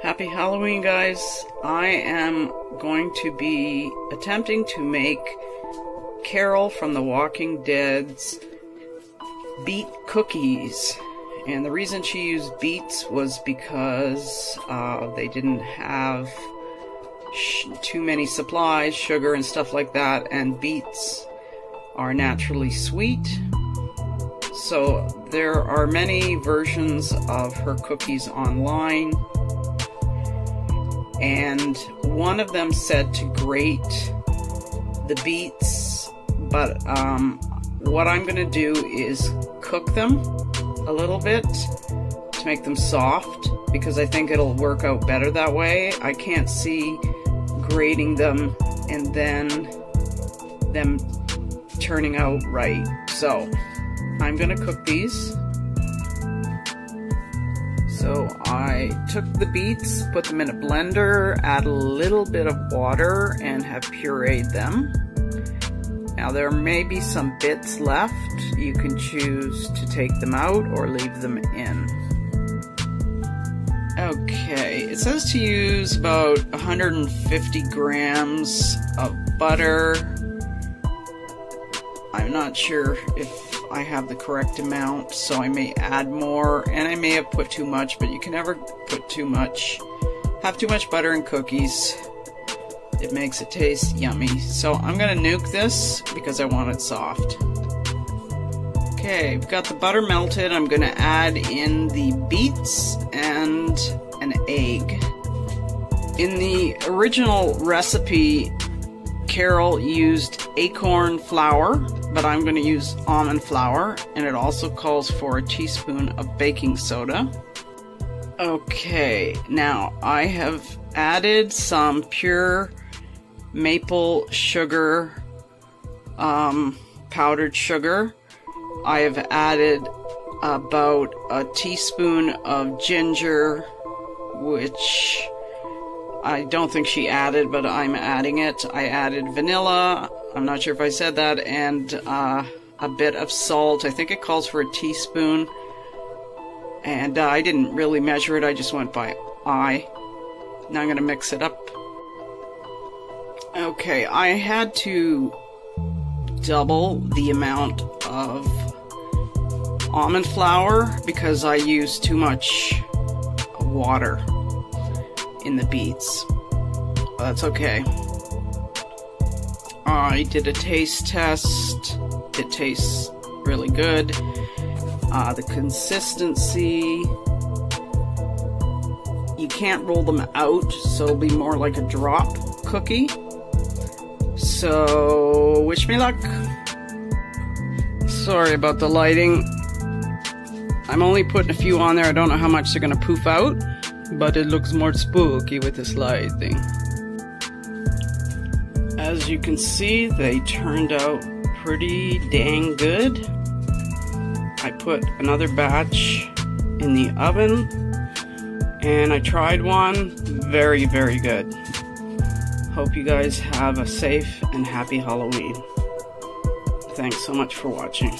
Happy Halloween, guys. I am going to be attempting to make Carol from The Walking Dead's beet cookies. And the reason she used beets was because they didn't have too many supplies, sugar and stuff like that, and beets are naturally sweet. So there are many versions of her cookies online, and one of them said to grate the beets, but what I'm going to do is cook them a little bit to make them soft, because I think it'll work out better that way. I can't see grating them and then them turning out right. So I'm going to cook these. So I took the beets, put them in a blender, add a little bit of water, and have pureed them. Now there may be some bits left. You can choose to take them out or leave them in. Okay, it says to use about 150 grams of butter. I'm not sure if I have the correct amount, so I may add more, and I may have put too much, but you can never put too much. Have too much butter in cookies. It makes it taste yummy. So I'm gonna nuke this because I want it soft. Okay, we've got the butter melted. I'm gonna add in the beets and an egg. In the original recipe, Carol used acorn flour, but I'm going to use almond flour, and it also calls for a teaspoon of baking soda. Okay, now I have added some pure maple sugar, powdered sugar. I have added about a teaspoon of ginger, which I don't think she added, but I'm adding it. I added vanilla, I'm not sure if I said that, and a bit of salt. I think it calls for a teaspoon. And I didn't really measure it, I just went by eye. Now I'm going to mix it up. Okay, I had to double the amount of almond flour because I used too much water in the beets. That's okay. I did a taste test. It tastes really good. The consistency, you can't roll them out, so it'll be more like a drop cookie. So wish me luck. Sorry about the lighting. I'm only putting a few on there. I don't know how much they're gonna poof out, but it looks more spooky with this light thing. As you can see, they turned out pretty dang good. I put another batch in the oven, and I tried one. Very, very good. Hope you guys have a safe and happy Halloween. Thanks so much for watching.